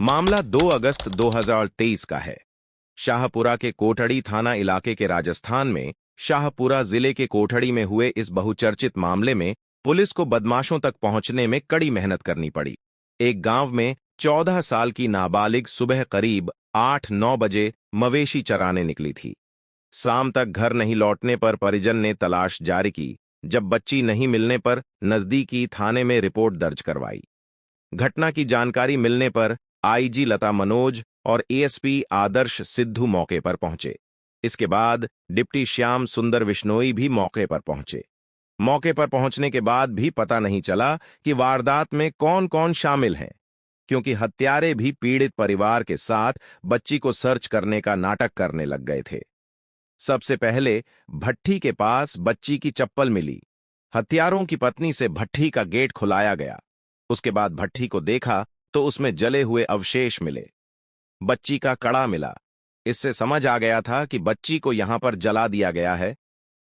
मामला 2 अगस्त 2023 का है। शाहपुरा के कोठड़ी थाना इलाके के राजस्थान में शाहपुरा जिले के कोठड़ी में हुए इस बहुचर्चित मामले में पुलिस को बदमाशों तक पहुंचने में कड़ी मेहनत करनी पड़ी। एक गांव में 14 साल की नाबालिग सुबह करीब 8-9 बजे मवेशी चराने निकली थी। शाम तक घर नहीं लौटने पर परिजन ने तलाश जारी की। जब बच्ची नहीं मिलने पर नजदीकी थाने में रिपोर्ट दर्ज करवाई। घटना की जानकारी मिलने पर आईजी लता मनोज और एएसपी आदर्श सिद्धू मौके पर पहुंचे। इसके बाद डिप्टी श्याम सुंदर विश्नोई भी मौके पर पहुंचे। मौके पर पहुंचने के बाद भी पता नहीं चला कि वारदात में कौन कौन शामिल हैं, क्योंकि हत्यारे भी पीड़ित परिवार के साथ बच्ची को सर्च करने का नाटक करने लग गए थे। सबसे पहले भट्ठी के पास बच्ची की चप्पल मिली। हत्यारों की पत्नी से भट्ठी का गेट खुलाया गया। उसके बाद भट्ठी को देखा तो उसमें जले हुए अवशेष मिले। बच्ची का कड़ा मिला। इससे समझ आ गया था कि बच्ची को यहां पर जला दिया गया है।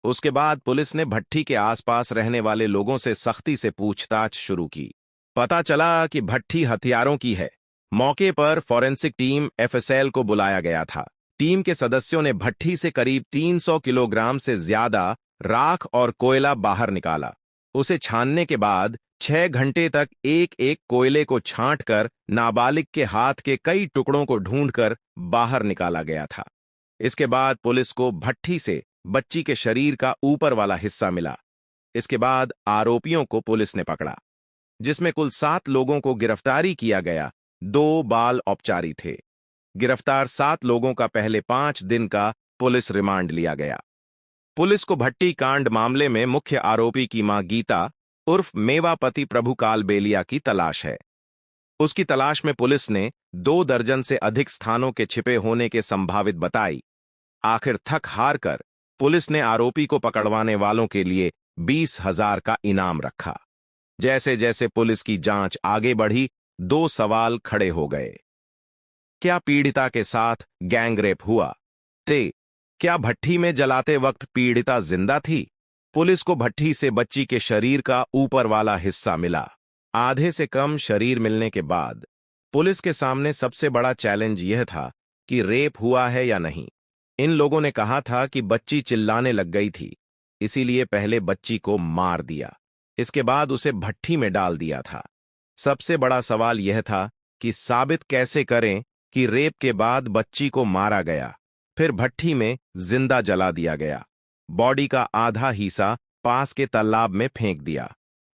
उसके बाद पुलिस ने भट्ठी के आसपास रहने वाले लोगों से सख्ती से पूछताछ शुरू की। पता चला कि भट्ठी हथियारों की है। मौके पर फॉरेंसिक टीम एफएसएल को बुलाया गया था। टीम के सदस्यों ने भट्ठी से करीब 300 किलोग्राम से ज्यादा राख और कोयला बाहर निकाला। उसे छानने के बाद 6 घंटे तक एक एक कोयले को छांटकर नाबालिग के हाथ के कई टुकड़ों को ढूंढकर बाहर निकाला गया था। इसके बाद पुलिस को भट्ठी से बच्ची के शरीर का ऊपर वाला हिस्सा मिला। इसके बाद आरोपियों को पुलिस ने पकड़ा, जिसमें कुल 7 लोगों को गिरफ्तारी किया गया। 2 बाल औपचारी थे। गिरफ्तार 7 लोगों का पहले 5 दिन का पुलिस रिमांड लिया गया। पुलिस को भट्टी कांड मामले में मुख्य आरोपी की मां गीता उर्फ मेवापति प्रभुकाल बेलिया की तलाश है। उसकी तलाश में पुलिस ने 2 दर्जन से अधिक स्थानों के छिपे होने के संभावित बताई। आखिर थक हार कर पुलिस ने आरोपी को पकड़वाने वालों के लिए 20,000 का इनाम रखा। जैसे जैसे पुलिस की जांच आगे बढ़ी, 2 सवाल खड़े हो गए। क्या पीड़िता के साथ गैंगरेप हुआ? क्या भट्ठी में जलाते वक्त पीड़िता जिंदा थी? पुलिस को भट्ठी से बच्ची के शरीर का ऊपर वाला हिस्सा मिला। आधे से कम शरीर मिलने के बाद पुलिस के सामने सबसे बड़ा चैलेंज यह था कि रेप हुआ है या नहीं। इन लोगों ने कहा था कि बच्ची चिल्लाने लग गई थी, इसीलिए पहले बच्ची को मार दिया, इसके बाद उसे भट्ठी में डाल दिया था। सबसे बड़ा सवाल यह था कि साबित कैसे करें कि रेप के बाद बच्ची को मारा गया, फिर भट्ठी में जिंदा जला दिया गया। बॉडी का आधा हिस्सा पास के तालाब में फेंक दिया।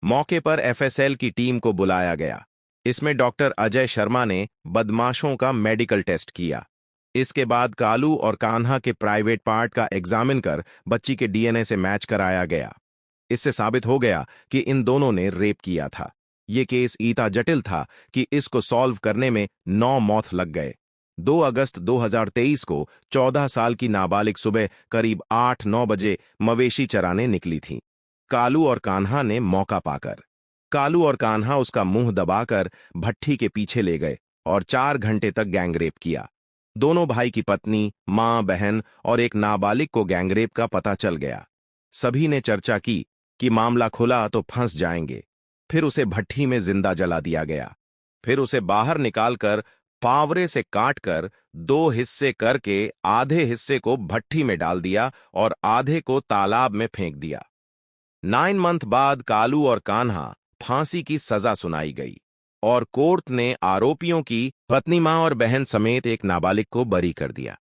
मौके पर एफएसएल की टीम को बुलाया गया। इसमें डॉक्टर अजय शर्मा ने बदमाशों का मेडिकल टेस्ट किया। इसके बाद कालू और कान्हा के प्राइवेट पार्ट का एग्जामिन कर बच्ची के डीएनए से मैच कराया गया। इससे साबित हो गया कि इन दोनों ने रेप किया था। ये केस इतना जटिल था कि इसको सॉल्व करने में 9 मौत लग गए। 2 अगस्त 2023 को 14 साल की नाबालिग सुबह करीब 8-9 बजे मवेशी चराने निकली थी। कालू और कान्हा ने मौका पाकर कालू और कान्हा उसका मुंह दबाकर भट्ठी के पीछे ले गए और 4 घंटे तक गैंगरेप किया। दोनों भाई की पत्नी, मां, बहन और एक नाबालिग को गैंगरेप का पता चल गया। सभी ने चर्चा की कि मामला खुला तो फंस जाएंगे। फिर उसे भट्ठी में जिंदा जला दिया गया। फिर उसे बाहर निकालकर फावरे से काटकर 2 हिस्से करके आधे हिस्से को भट्ठी में डाल दिया और आधे को तालाब में फेंक दिया। 9 मंथ बाद कालू और कान्हा फांसी की सजा सुनाई गई और कोर्ट ने आरोपियों की पत्नी, मां और बहन समेत एक नाबालिग को बरी कर दिया।